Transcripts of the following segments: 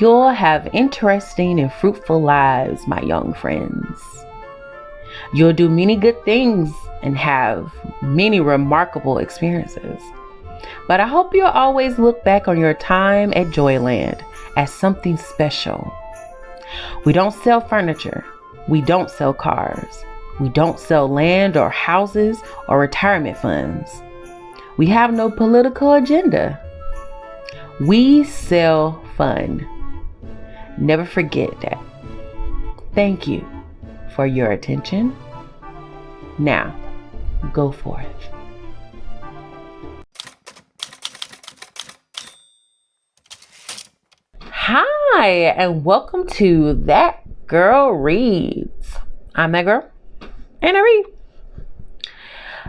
You'll have interesting and fruitful lives, my young friends. You'll do many good things and have many remarkable experiences. But I hope you'll always look back on your time at Joyland as something special. We don't sell furniture. We don't sell cars. We don't sell land or houses or retirement funds. We have no political agenda. We sell fun. Never forget that. Thank you for your attention. Now, go forth. Hi, and welcome to That Girl Reads. I'm that girl, and I read.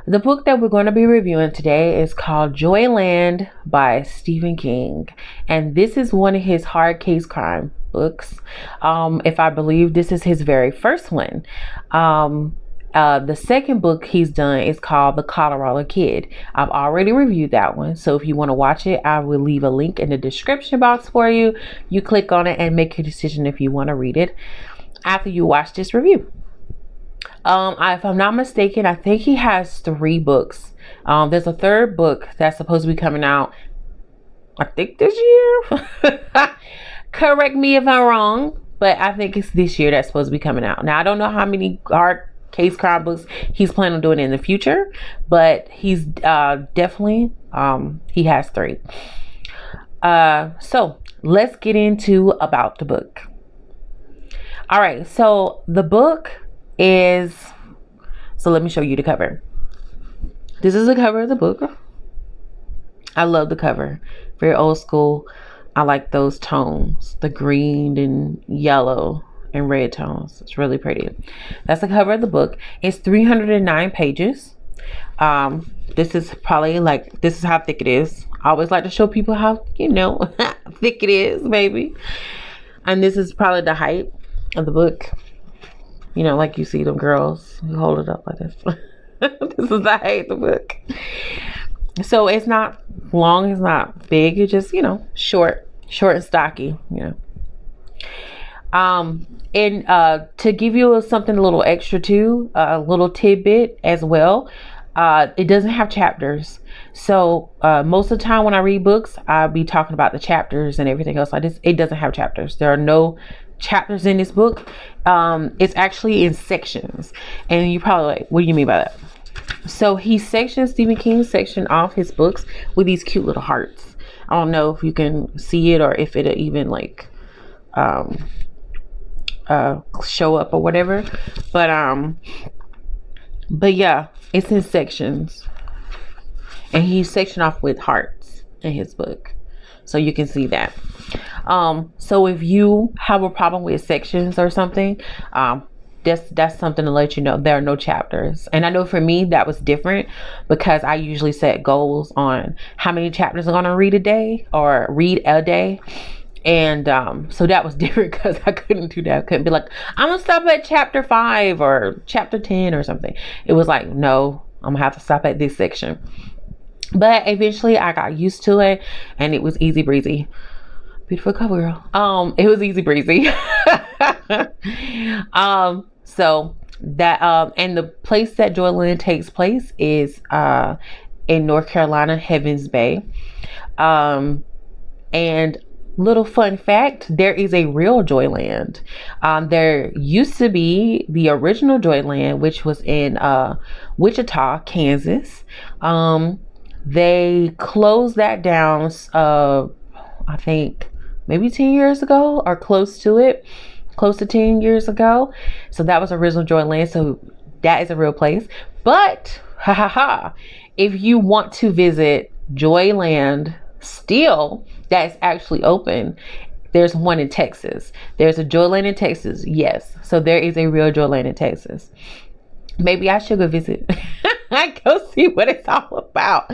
The book that we're going to be reviewing today is called Joyland by Stephen King, and this is one of his hard case crime books. If I believe this is his very first one. The second book he's done is called The Colorado Kid. I've already reviewed that one, so if you want to watch it, I will leave a link in the description box for you. You click on it and make your decision if you want to read it after you watch this review. If I'm not mistaken, I think he has 3 books. There's a third book that's supposed to be coming out, I think this year. Correct me if I'm wrong, but I think it's this year that's supposed to be coming out. Now, I don't know how many hard case crime books he's planning on doing in the future, but he's definitely he has 3. So let's get into about the book. All right, so the book is, so let me show you the cover. This is the cover of the book. I love the cover, very old school. I like those tones, the green and yellow and red tones. It's really pretty. That's the cover of the book. It's 309 pages. This is probably like, this is how thick it is. I always like to show people how, thick it is, baby. And this is probably the height of the book. Like you see them girls who hold it up like this. This is the height of the book. So it's not long, it's not big, it's just, short and stocky, And to give you something a little extra too, a little tidbit as well, it doesn't have chapters. So most of the time when I read books, I'll be talking about the chapters and everything else like this. It doesn't have chapters. There are no chapters in this book. It's actually in sections. And you're probably like, what do you mean by that? So Stephen King sectioned off his books with these cute little hearts. I don't know if you can see it or if it'll even like show up or whatever, but yeah, it's in sections, and he's sectioned off with hearts in his book, so you can see that. So if you have a problem with sections or something, that's something to let you know there are no chapters. And I know for me that was different because I usually set goals on how many chapters I'm gonna read a day or read a day. And so that was different because I couldn't do that. I couldn't be like, I'm gonna stop at chapter 5 or chapter 10 or something. It was like, no, I'm gonna have to stop at this section. But eventually I got used to it and it was easy breezy. Beautiful cover, girl. It was easy breezy. So that and the place that Joyland takes place is in North Carolina, Heavens Bay. And little fun fact, there is a real Joyland. There used to be the original Joyland, which was in Wichita, Kansas. They closed that down, I think maybe 10 years ago or close to 10 years ago. So that was original Joyland. So that is a real place. But if you want to visit Joyland still, that's actually open, there's one in Texas. There's a Joyland in Texas. Yes. So there is a real Joyland in Texas. Maybe I should go visit. Go see what it's all about.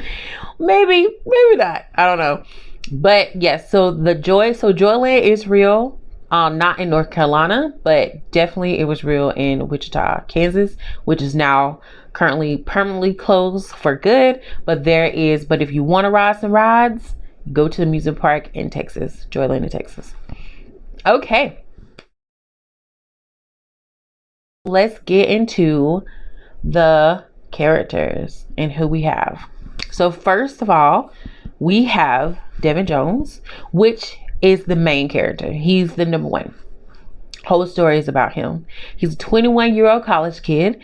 Maybe not. I don't know. But yes, so Joyland is real. Not in North Carolina, but definitely it was real in Wichita, Kansas, which is now currently permanently closed for good. But if you want to ride some rides, go to the amusement park in Texas, Joyland in Texas. Okay, let's get into the characters and who we have. So first of all, we have Devin Jones, which is the main character. He's the number one. Whole story is about him. He's a 21-year-old college kid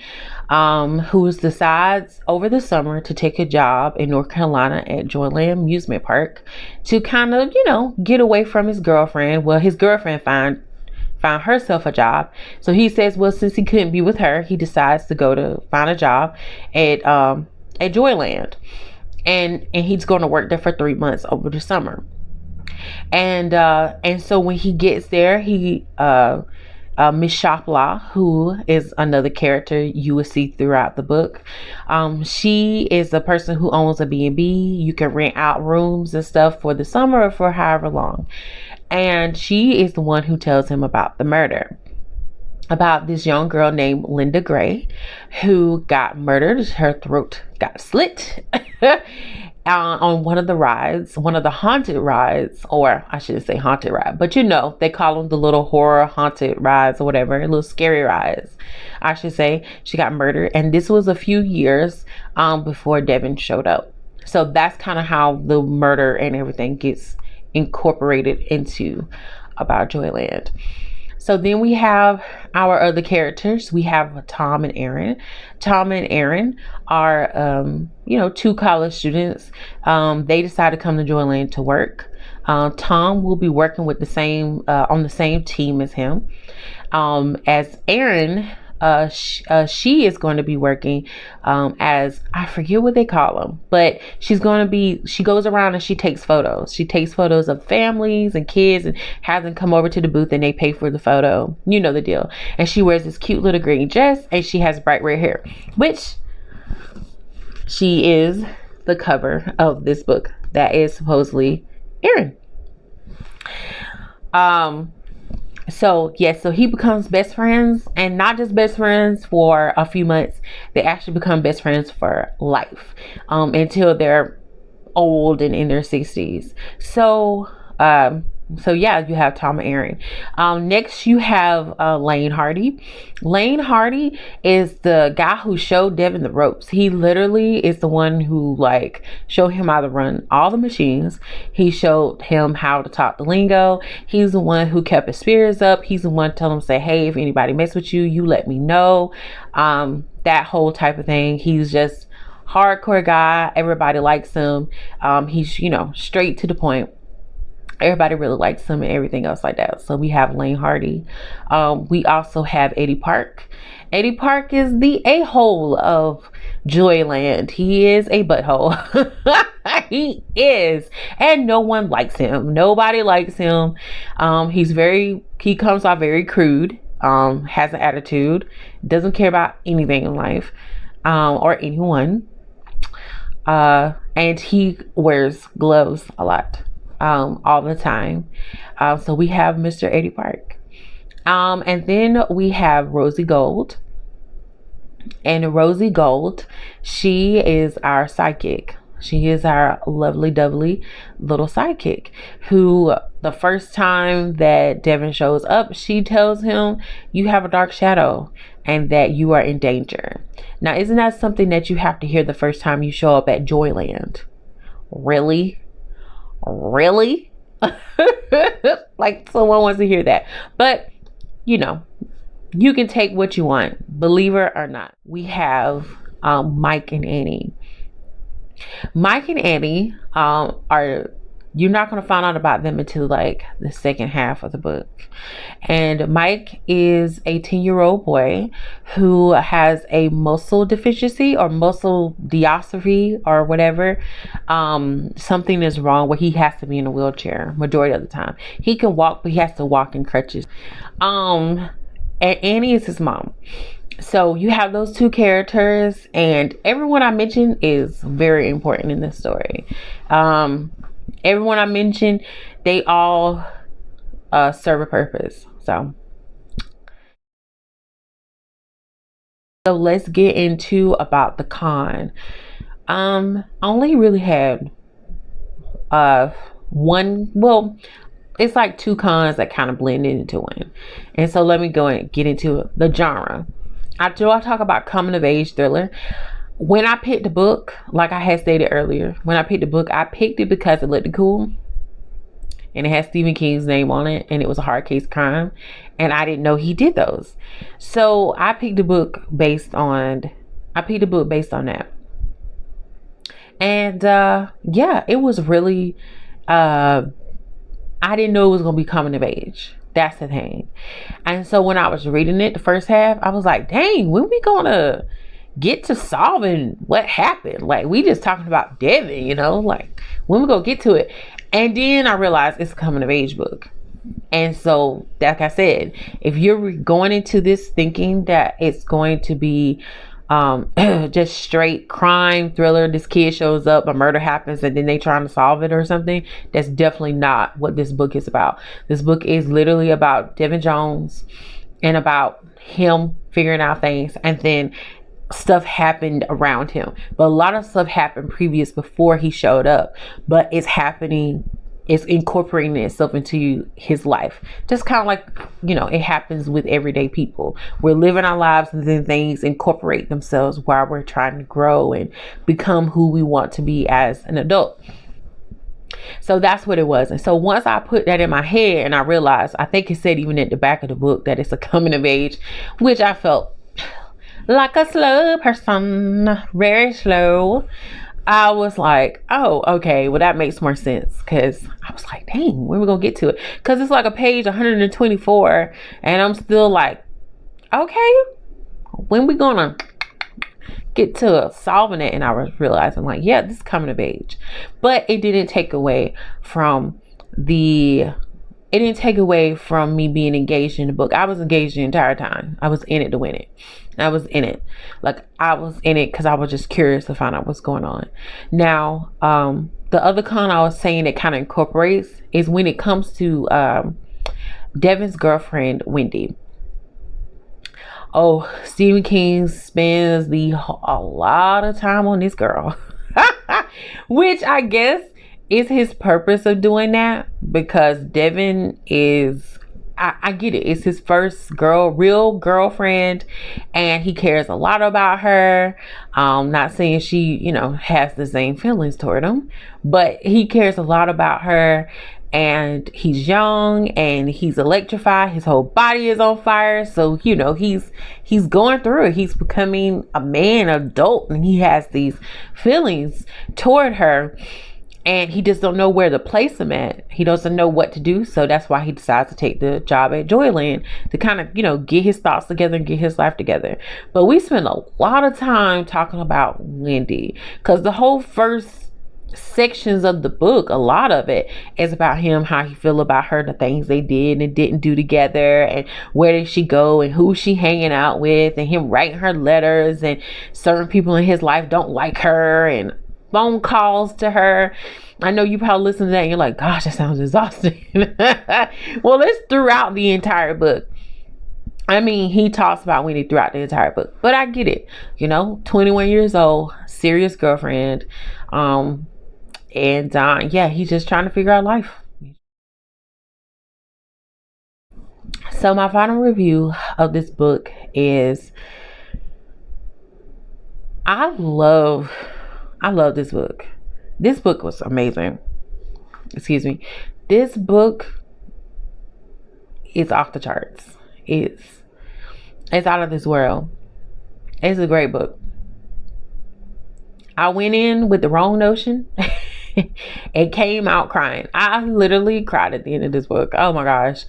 who decides over the summer to take a job in North Carolina at Joyland amusement park to kind of, get away from his girlfriend. Well, his girlfriend found herself a job. So he says, well, since he couldn't be with her, he decides to go to find a job at Joyland. And he's going to work there for 3 months over the summer. And so when he gets there, he Miss Shoplaw, who is another character you will see throughout the book. She is the person who owns a B&B. You can rent out rooms and stuff for the summer or for however long. And she is the one who tells him about the murder. About this young girl named Linda Gray, who got murdered. Her throat got slit on one of the rides, one of the haunted rides, or I shouldn't say haunted ride, but they call them the little horror haunted rides or whatever, little scary rides, I should say. She got murdered, and this was a few years before Devin showed up. So that's kind of how the murder and everything gets incorporated into about Joyland. So then we have our other characters. We have Tom and Aaron. Tom and Aaron are, two college students. They decide to come to Joyland to work. Tom will be working with on the same team as him. As Aaron, she is going to be working as, I forget what they call them, but she goes around and she takes photos. She takes photos of families and kids and has them come over to the booth and they pay for the photo. You know the deal. And she wears this cute little green dress and she has bright red hair, which she is the cover of this book. That is supposedly Aaron. So he becomes best friends, and not just best friends for a few months. They actually become best friends for life, until they're old and in their 60s. So you have Tom and Aaron. Next you have Lane Hardy. Lane Hardy is the guy who showed Devin the ropes. He literally is the one who showed him how to run all the machines. He showed him how to talk the lingo. He's the one who kept his spirits up. He's the one telling him, say, hey, if anybody mess with you, you let me know. That whole type of thing. He's just hardcore guy. Everybody likes him. He's straight to the point. Everybody really likes him and everything else like that. So we have Lane Hardy. We also have Eddie Park. Eddie Park is the a-hole of Joyland. He is a butthole. He is. And no one likes him. Nobody likes him. He comes off very crude. Has an attitude. Doesn't care about anything in life. Or anyone. And he wears gloves a lot. All the time. So we have Mr. Eddie Park. And then we have Rozzie Gold. And Rozzie Gold, she is our sidekick. She is our lovely, dovely little sidekick who the first time that Devin shows up, she tells him, you have a dark shadow and that you are in danger. Now, isn't that something that you have to hear the first time you show up at Joyland? Really? Someone wants to hear that. But you can take what you want, believer or not. We have Mike and Annie. Mike and Annie you're not going to find out about them until the second half of the book. And Mike is a 10-year-old boy who has a muscle deficiency or muscle dystrophy or whatever. Something is wrong where he has to be in a wheelchair majority of the time. He can walk, but he has to walk in crutches. And Annie is his mom. So you have those two characters, and everyone I mentioned is very important in this story. Everyone I mentioned, they all serve a purpose. So let's get into about the con. Only really had one. Well, it's like two cons that kind of blend into one. And so let me go and get into the genre. I talk about coming of age thriller. When I picked the book, like I had stated earlier, when I picked the book, I picked it because it looked cool. And it has Stephen King's name on it, and it was a hard case crime, and I didn't know he did those. So I picked the book based on that. And yeah, it was really I didn't know it was gonna be coming of age. That's the thing. And so when I was reading it, the first half, I was like, dang, when we gonna get to solving what happened? Like, we just talking about Devin, you know, like, when we gonna get to it? And then I realized it's a coming of age book. And so, like I said, if you're going into this thinking that it's going to be just straight crime thriller, this kid shows up, a murder happens, and then they trying to solve it or something, that's definitely not what this book is about. This book is literally about Devin Jones and about him figuring out things, and then stuff happened around him. But a lot of stuff happened previous before he showed up, but it's incorporating itself into his life, just kind of like, you know, it happens with everyday people. We're living our lives, and then things incorporate themselves while we're trying to grow and become who we want to be as an adult. So that's what it was. And so once I put that in my head, and I realized, I think it said even at the back of the book that it's a coming of age, which I felt like a slow person, very slow. I was like, oh, okay, well, that makes more sense, because I was like, dang, when are we gonna get to it? Because it's like a page 124, and I'm still like, okay, when we gonna get to solving it? And I was realizing, like, yeah, this is coming of age. But it didn't take away from me being engaged in the book. I was engaged the entire time. I was in it to win it. I was in it. Like, I was in it because I was just curious to find out what's going on. Now, the other con I was saying that kind of incorporates is when it comes to Devin's girlfriend, Wendy. Oh, Stephen King spends a lot of time on this girl. Which I guess is his purpose of doing that, because Devin is, I get it, it's his first real girlfriend, and he cares a lot about her. Not saying she, you know, has the same feelings toward him, but he cares a lot about her. And he's young, and he's electrified. His whole body is on fire. So, you know, he's going through it. He's becoming a man, adult, and he has these feelings toward her. And he just don't know where to place him at. He doesn't know what to do. So that's why he decides to take the job at Joyland to kind of, you know, get his thoughts together and get his life together. But we spend a lot of time talking about Wendy, because the whole first sections of the book, a lot of it is about him, how he feel about her, the things they did and didn't do together, and where did she go, and who she hanging out with, and him writing her letters, and certain people in his life don't like her, and phone calls to her. I know you probably listen to that and you're like, gosh, that sounds exhausting. Well, it's throughout the entire book. I mean, he talks about Wendy throughout the entire book, but I get it, you know, 21 years old, serious girlfriend, and yeah, he's just trying to figure out life. So my final review of this book is, I love this book. This book was amazing. Excuse me. This book is off the charts. It's out of this world. It's a great book. I went in with the wrong notion and came out crying. I literally cried at the end of this book. Oh my gosh.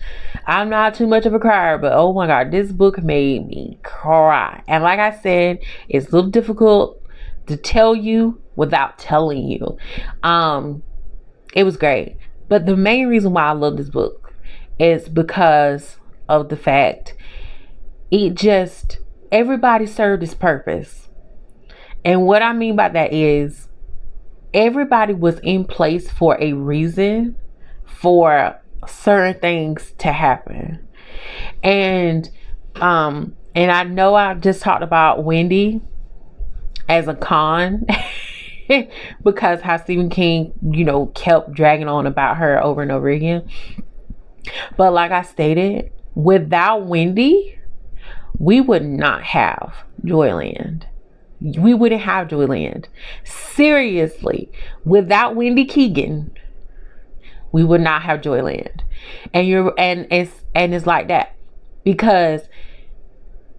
I'm not too much of a crier, but oh my God, this book made me cry. And like I said, it's a little difficult to tell you without telling you. It was great. But the main reason why I love this book is because of the fact everybody served its purpose. And what I mean by that is, everybody was in place for a reason, for certain things to happen. And I know I just talked about Wendy as a con because how Stephen King, you know, kept dragging on about her over and over again. But like I stated, without Wendy, we would not have Joyland. We wouldn't have Joyland. Seriously, without Wendy Keegan, we would not have Joyland. And it's like that because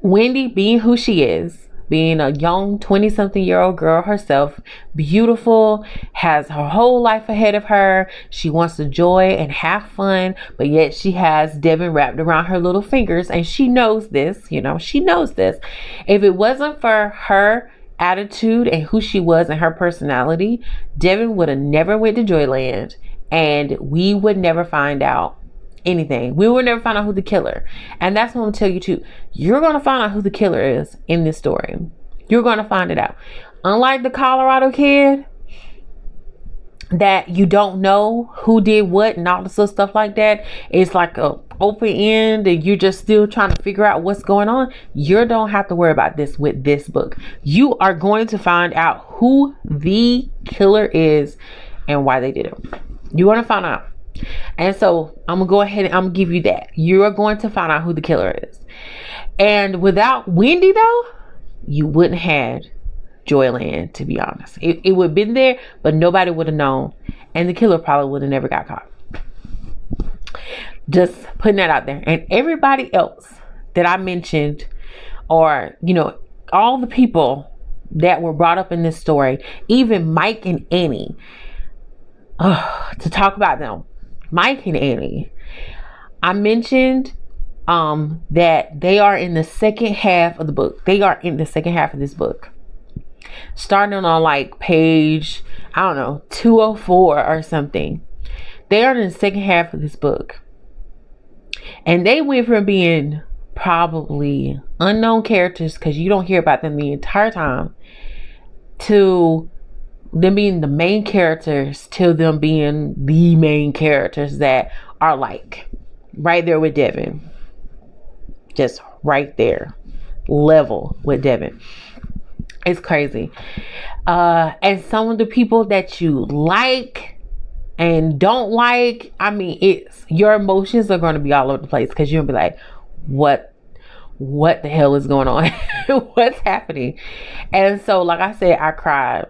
Wendy, being who she is, being a young 20-something-year-old girl herself, beautiful, has her whole life ahead of her. She wants to enjoy and have fun, but yet she has Devin wrapped around her little fingers, and she knows this, she knows this. If it wasn't for her attitude and who she was and her personality, Devin would have never went to Joyland, and we would never find out anything. We will never find out who the killer. And that's what I'm gonna tell you too. You're gonna find out who the killer is in this story. You're gonna find it out. Unlike the Colorado kid, that you don't know who did what and all this other stuff like that. It's like a open end and you're just still trying to figure out what's going on. You don't have to worry about this with this book. You are going to find out who the killer is and why they did it. You're gonna find out. And so I'm gonna go ahead and I'm gonna give you that. You're going to find out who the killer is. And without Wendy though, you wouldn't have Joyland, to be honest. It would have been there, but nobody would have known. And the killer probably would have never got caught. Just putting that out there. And everybody else that I mentioned, or all the people that were brought up in this story, even Mike and Annie, to talk about them. Mike and Annie, I mentioned that they are in the second half of the book. They are in the second half of this book. Starting on like page, 204 or something. They are in the second half of this book. And they went from being probably unknown characters, because you don't hear about them the entire time, to them being the main characters, to them being the main characters that are like right there with Devin. Just right there. Level with Devin. It's crazy. And some of the people that you like and don't like, it's your emotions are going to be all over the place, because you'll be like, what the hell is going on? What's happening? And so, like I said, I cried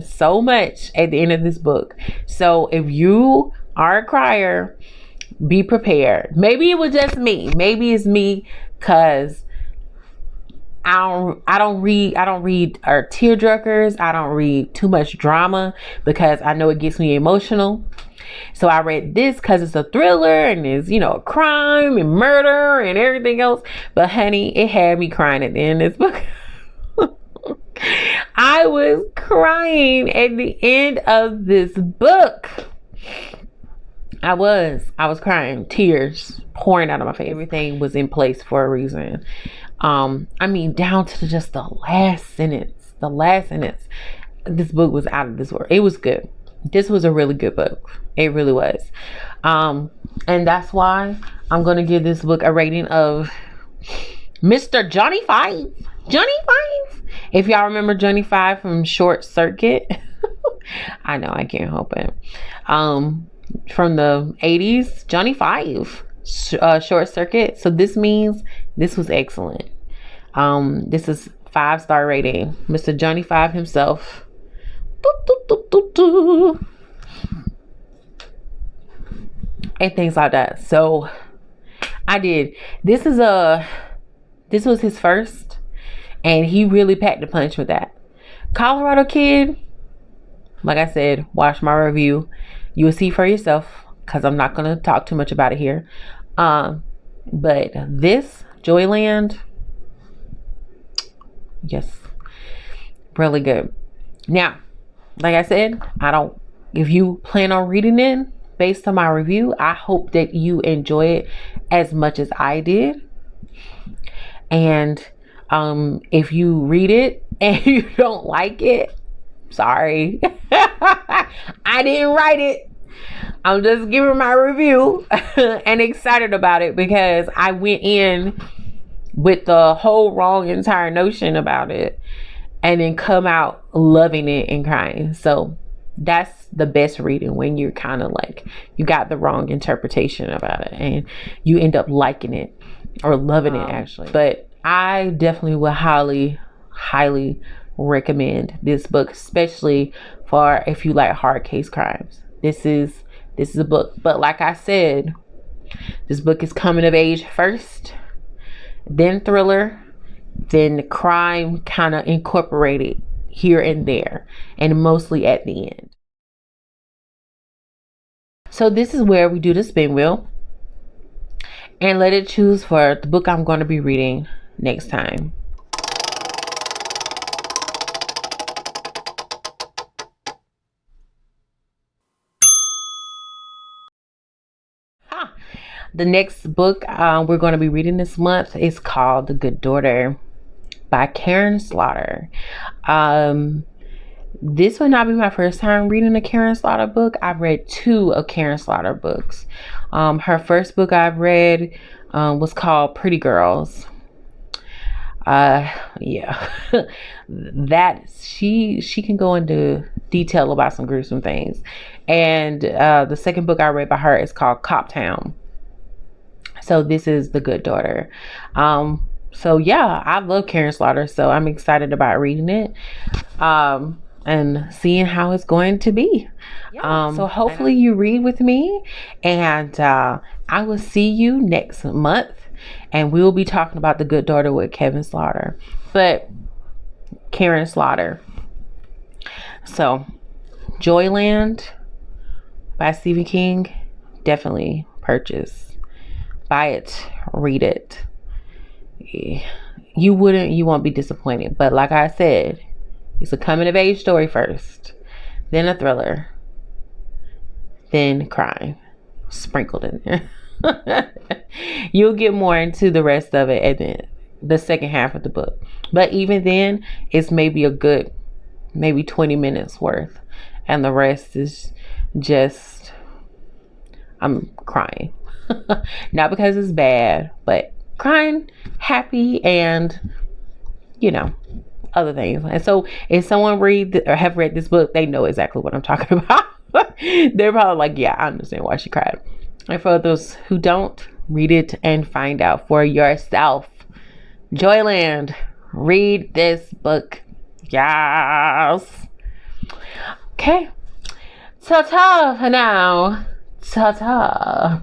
so much at the end of this book. So if you are a crier, be prepared. Maybe it was just me. Maybe it's me, because I don't read tearjerkers. I don't read too much drama, because I know it gets me emotional. So I read this because it's a thriller and it's, crime and murder and everything else. But honey, it had me crying at the end of this book. I was crying at the end of this book. I was crying, tears pouring out of my face. Everything was in place for a reason. Down to just the last sentence. This book was out of this world. It was good. This was a really good book. It really was. And that's why I'm going to give this book a rating of Mr. Johnny 5. Johnny 5. If y'all remember Johnny 5 from Short Circuit. I know, I can't help it. From the 80s, Johnny 5. Short Circuit. So this means this was excellent. This is 5-star rating. Mr. Johnny 5 himself. And things like that. So I did. This was his first, and he really packed the punch with that. Colorado Kid, like I said, watch my review. You will see for yourself, because I'm not going to talk too much about it here. But this Joyland, yes, really good. Now, like I said, if you plan on reading it based on my review, I hope that you enjoy it as much as I did. And if you read it and you don't like it, sorry. I didn't write it. I'm just giving my review and excited about it, because I went in with the whole wrong entire notion about it, and then come out loving it and crying. So that's the best reading, when you're kind of like, you got the wrong interpretation about it and you end up liking it or loving it actually. But I definitely would highly recommend this book, especially for if you like hard case crimes. This is a book. But like I said, this book is coming of age first, then thriller, then crime kind of incorporated here and there, and mostly at the end. So this is where we do the spin wheel and let it choose for the book I'm going to be reading next time. The next book we're going to be reading this month is called The Good Daughter by Karen Slaughter. This would not be my first time reading a Karen Slaughter book. I've read 2 of Karen Slaughter books. Her first book I've read was called Pretty Girls. Yeah, that she can go into detail about some gruesome things. And the second book I read by her is called Cop Town. So this is The Good Daughter. So yeah, I love Karen Slaughter, so I'm excited about reading it and seeing how it's going to be. So hopefully you read with me, and I will see you next month, and we will be talking about The Good Daughter with Karen Slaughter. So Joyland by Stephen King, definitely purchase. Buy it, read it. You won't be disappointed. But like I said, it's a coming of age story first, then a thriller, then crime sprinkled in there. You'll get more into the rest of it at the second half of the book. But even then, it's maybe 20 minutes worth, and the rest is just I'm crying. Not because it's bad, but crying, happy, and other things. And so if someone have read this book, they know exactly what I'm talking about. They're probably like, yeah, I understand why she cried. And for those who don't, read it and find out for yourself. Joyland, read this book. Yes. Okay. Ta-ta for now. Ta-ta.